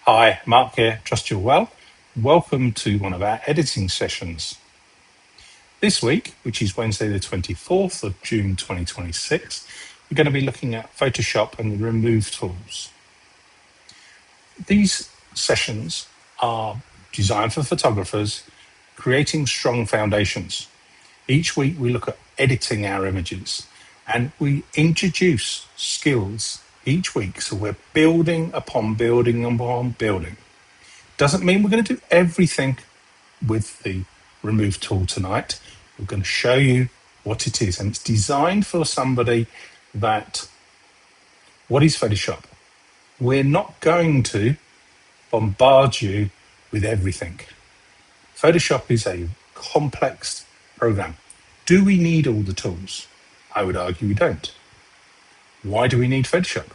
Hi, Mark here. Trust you're well. Welcome to one of our editing sessions. This week, which is Wednesday, the 24th of June 2026, we're going to be looking at Photoshop and the remove tools. These sessions are designed for photographers, creating strong foundations. Each week, we look at editing our images and we introduce skills each week. So we're building upon building upon building. Doesn't mean we're going to do everything with the remove tool tonight. We're going to show you what it is, and it's designed for somebody that, what is Photoshop? We're not going to bombard you with everything. Photoshop is a complex program. Do we need all the tools? I would argue we don't. Why do we need Photoshop?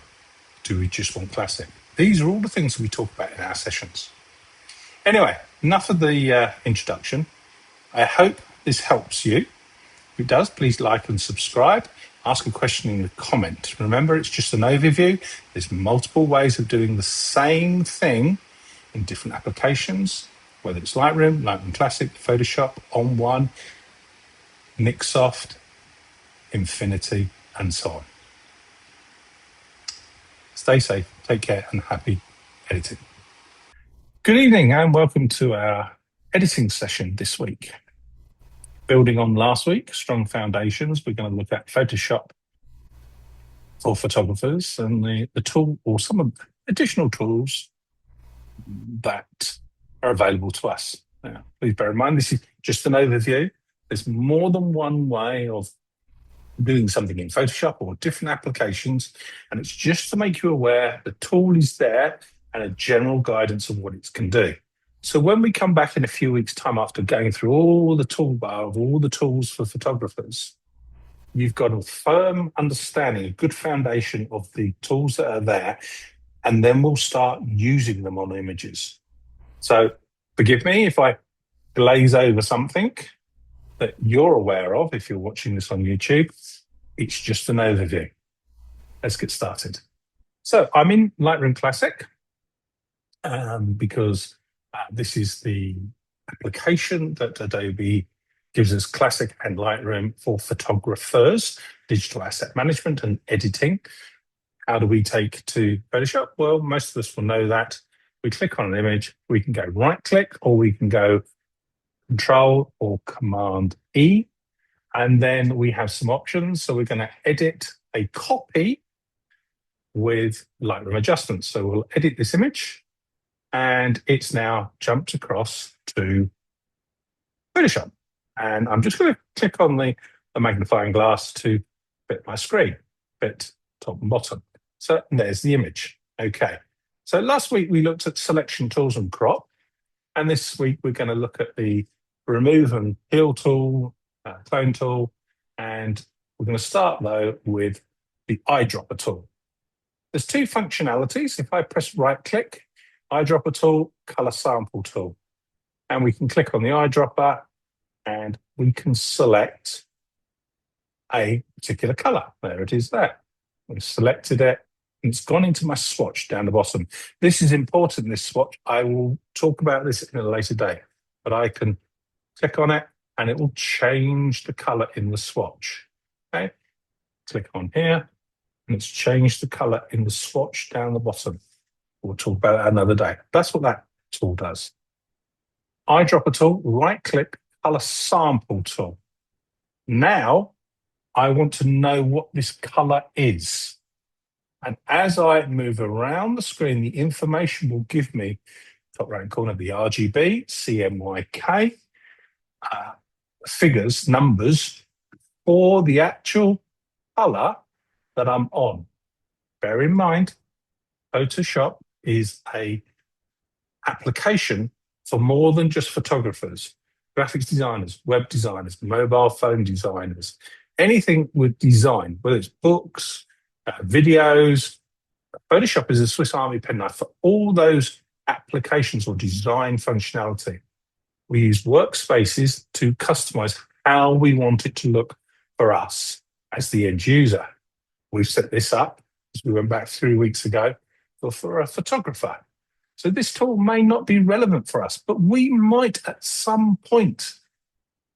Do we just want classic? These are all the things we talk about in our sessions. Anyway, enough of the introduction. I hope this helps you. If it does, please like and subscribe. Ask a question in the comment. Remember, it's just an overview. There's multiple ways of doing the same thing in different applications, whether it's Lightroom, Lightroom Classic, Photoshop, On One, Mixsoft, Infinity, and so on. Stay safe, take care, and happy editing. Good evening and welcome to our editing session this week. Building on last week, strong foundations, we're going to look at Photoshop for photographers and the tool or some of the additional tools that are available to us. Now, please bear in mind, this is just an overview. There's more than one way of doing something in Photoshop or different applications, and it's just to make you aware the tool is there and a general guidance of what it can do. So when we come back in a few weeks' time after going through all the toolbar of all the tools for photographers, you've got a firm understanding, a good foundation of the tools that are there, and then we'll start using them on images. So forgive me if I glaze over something that you're aware of if you're watching this on YouTube. It's just an overview. Let's get started. So I'm in Lightroom Classic because this is the application that Adobe gives us, Classic and Lightroom for photographers, digital asset management and editing. How do we take to Photoshop? Well, most of us will know that. We click on an image, we can go right click or we can go Control or Command E. And then we have some options. So we're going to edit a copy with Lightroom adjustments. So we'll edit this image and it's now jumped across to Photoshop. And I'm just going to click on the magnifying glass to fit my screen, fit top and bottom. So there's the image. Okay. So last week we looked at selection tools and crop. And this week we're going to look at the remove and peel tool, clone tool. And we're going to start though with the eyedropper tool. There's two functionalities. If I press right click, eyedropper tool, color sample tool. And we can click on the eyedropper and we can select a particular color. There it is there. We've selected it. And it's gone into my swatch down the bottom. This is important, this swatch. I will talk about this in a later day, but I can click on it and it will change the color in the swatch. Okay, click on here and it's changed the color in the swatch down the bottom. We'll talk about that another day. That's what that tool does. Eyedropper tool, right click, color sample tool. Now I want to know what this color is. And as I move around the screen, the information will give me, top right corner, the RGB, CMYK, figures, numbers for the actual color that I'm on. Bear in mind, Photoshop is a application for more than just photographers, graphics designers, web designers, mobile phone designers, anything with design, whether it's books, videos. Photoshop is a Swiss Army penknife for all those applications or design functionality. We use workspaces to customize how we want it to look for us as the end user. We've set this up, as we went back 3 weeks ago, for a photographer. So this tool may not be relevant for us, but we might at some point,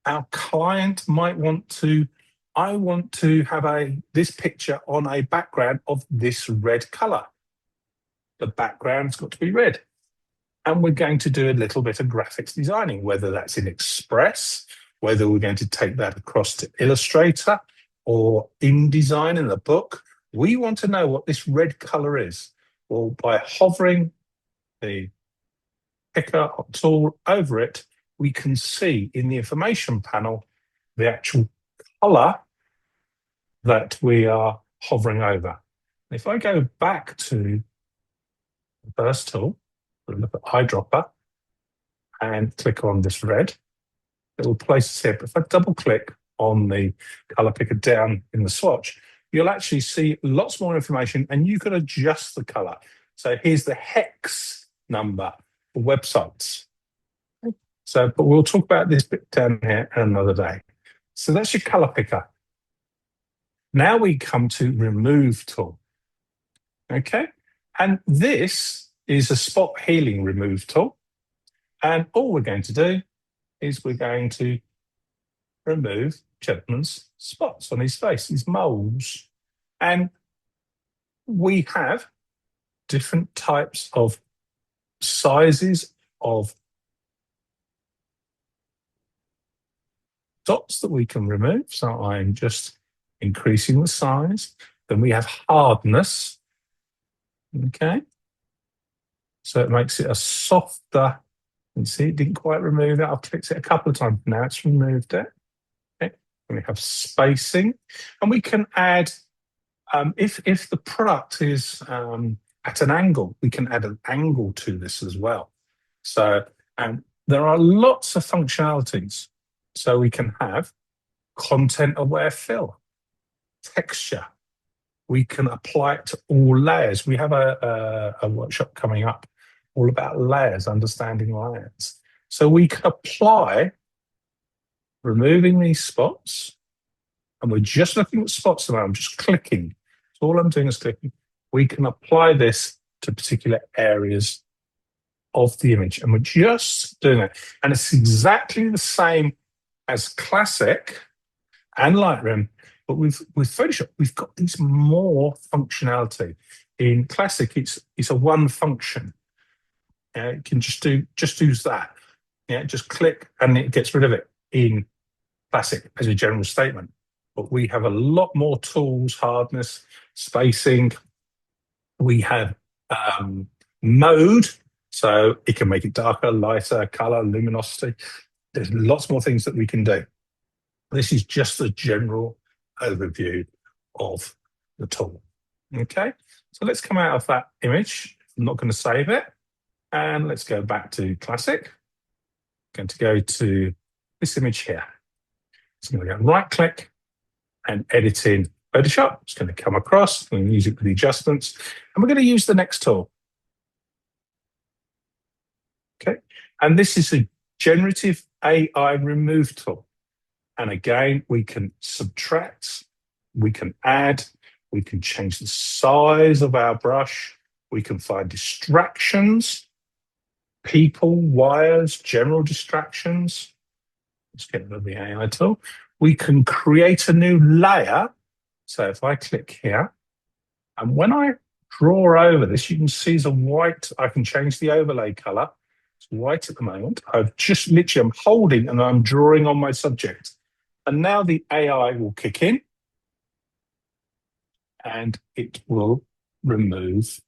our client might want to, I want to have this picture on a background of this red color. The background's got to be red. And we're going to do a little bit of graphics designing, whether that's in Express, whether we're going to take that across to Illustrator or InDesign in the book. We want to know what this red color is. Well, by hovering the picker or tool over it, we can see in the information panel the actual color that we are hovering over. If I go back to the first tool, look at eyedropper and click on this red, it will place us here. But if I double click on the color picker down in the swatch, you'll actually see lots more information and you can adjust the color. So here's the hex number for websites. So, but we'll talk about this bit down here another day. So that's your color picker. Now we come to remove tool. Okay. And this is a spot healing remove tool. And all we're going to do is we're going to remove gentleman's spots on his face, his moles. And we have different types of sizes of dots that we can remove. So I'm just increasing the size. Then we have hardness. Okay. So it makes it a softer. You see, it didn't quite remove it. I've clicked it a couple of times. Now it's removed it. Okay. And we have spacing. And we can add, if the product is at an angle, we can add an angle to this as well. So there are lots of functionalities. So we can have content-aware fill, texture. We can apply it to all layers. We have a workshop coming up all about layers, understanding layers. So we can apply removing these spots, and we're just looking at spots now. I'm just clicking. So all I'm doing is clicking. We can apply this to particular areas of the image, and we're just doing it. And it's exactly the same as Classic and Lightroom, but with Photoshop, we've got these more functionality. In Classic, it's a one function. It can just use that. Yeah, just click and it gets rid of it in Classic as a general statement. But we have a lot more tools, hardness, spacing. We have mode, so it can make it darker, lighter, color, luminosity. There's lots more things that we can do. This is just a general overview of the tool. Okay, so let's come out of that image. I'm not going to save it. And let's go back to Classic. I'm going to go to this image here. So I'm going to go right click and edit in Photoshop. It's going to come across and use it with the adjustments. And we're going to use the next tool. Okay, and this is a generative AI remove tool. And again, we can subtract, we can add, we can change the size of our brush, we can find distractions, people, wires, general distractions. Let's get rid of the AI tool. We can create a new layer. So if I click here, and when I draw over this, you can see it's a white. I can change the overlay color. It's white at the moment. I've just literally, I'm holding and I'm drawing on my subject. And now the AI will kick in and it will remove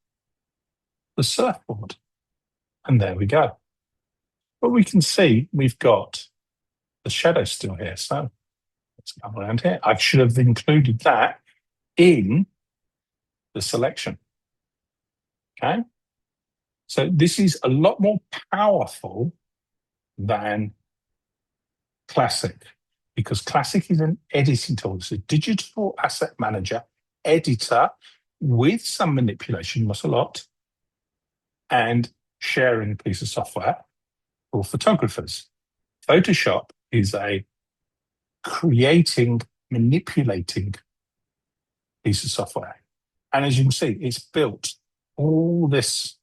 the surfboard. And there we go. But we can see we've got the shadow still here. So let's come around here. I should have included that in the selection. Okay. So this is a lot more powerful than Classic, because Classic is an editing tool. It's a digital asset manager, editor with some manipulation, not a lot, and sharing a piece of software for photographers. Photoshop is a creating, manipulating piece of software. And as you can see, it's built all this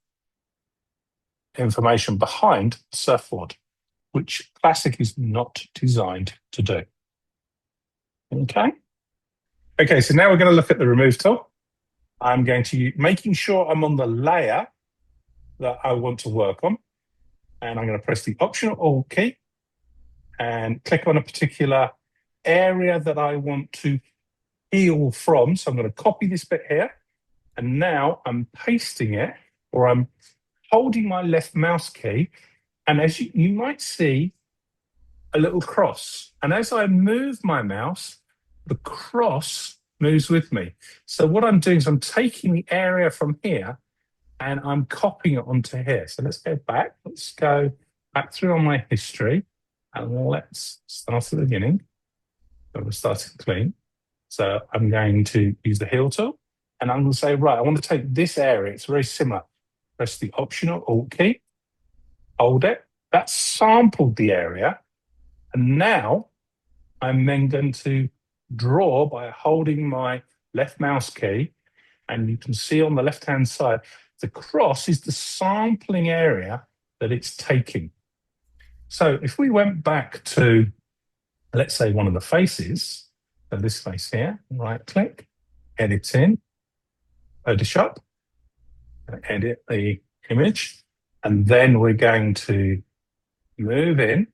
information behind the surfboard, which Classic is not designed to do. Okay. Okay, so now we're going to look at the remove tool. I'm going to making sure I'm on the layer that I want to work on. And I'm going to press the Option Alt key and click on a particular area that I want to heal from. So I'm going to copy this bit here. And now I'm pasting it, or I'm holding my left mouse key. And as you might see, a little cross. And as I move my mouse, the cross moves with me. So what I'm doing is I'm taking the area from here and I'm copying it onto here. So let's go back. Let's go back through on my history and let's start at the beginning. So we're starting clean. So I'm going to use the heal tool and I'm going to say, right, I want to take this area. It's very similar. Press the Optional Alt key, hold it. That sampled the area. And now I'm then going to draw by holding my left mouse key. And you can see on the left-hand side, the cross is the sampling area that it's taking. So if we went back to, let's say, one of the faces, so this face here, right-click, edit in, Photoshop, edit the image, and then we're going to move in.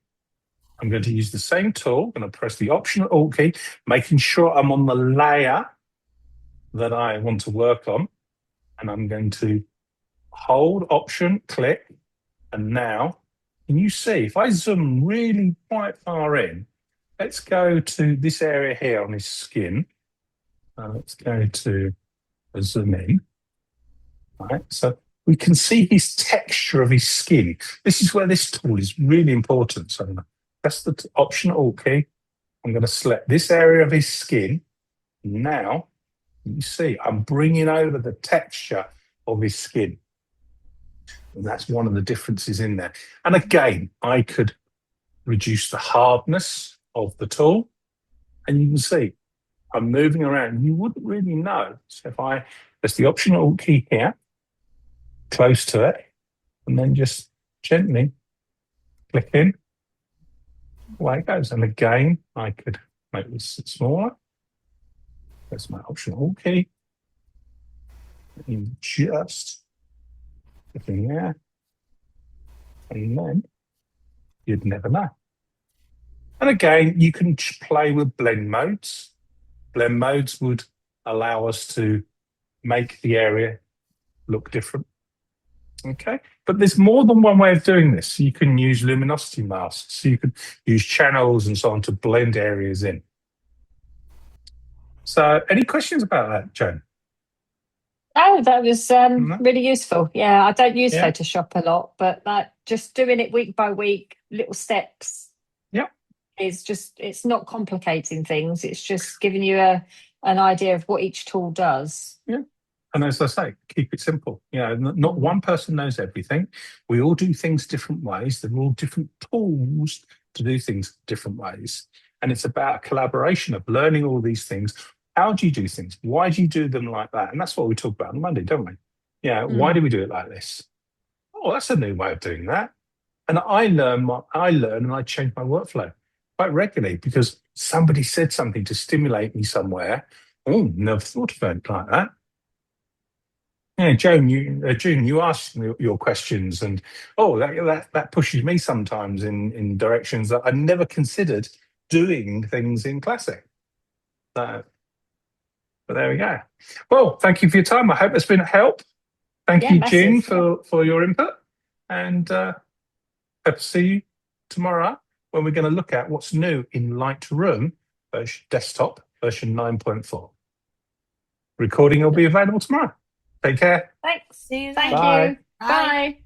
I'm going to use the same tool. I'm going to press the Option Alt key, making sure I'm on the layer that I want to work on. And I'm going to hold Option, click, and now, can you see, if I zoom really quite far in, let's go to this area here on his skin. Let's go to zoom in. All right, so we can see his texture of his skin. This is where this tool is really important. So I'm going to press the Option Alt key. I'm going to select this area of his skin. Now, you see, I'm bringing over the texture of his skin. And that's one of the differences in there. And again, I could reduce the hardness of the tool. And you can see, I'm moving around. You wouldn't really know. So if I press the Option Alt key here, close to it, and then just gently click in, away it goes. And again, I could make this smaller. Press my Option Alt key. And just click in there. And then you'd never know. And again, you can play with blend modes. Blend modes would allow us to make the area look different. Okay, but there's more than one way of doing this. You can use luminosity masks. You can use channels and so on to blend areas in. So any questions about that, Joan? Oh, that was really useful. Yeah, I don't use Photoshop a lot, but just doing it week by week, little steps. Is just, it's not complicating things. It's just giving you an idea of what each tool does. Yeah. And as I say, keep it simple. You know, not one person knows everything. We all do things different ways. They're all different tools to do things different ways. And it's about a collaboration of learning all these things. How do you do things? Why do you do them like that? And that's what we talk about on Monday, don't we? Yeah. Why do we do it like this? Oh, that's a new way of doing that. And I learn and I change my workflow quite regularly because somebody said something to stimulate me somewhere. Oh, never thought of it like that. Yeah, June, you asked me your questions, and that pushes me sometimes in directions that I never considered doing things in Classic. So, but there we go. Well, thank you for your time. I hope it's been a help. Thank you, June, for your input, and hope to see you tomorrow when we're going to look at what's new in Lightroom desktop version 9.4. Recording will be available tomorrow. Take care. Thanks. See you Thank then. you. Bye.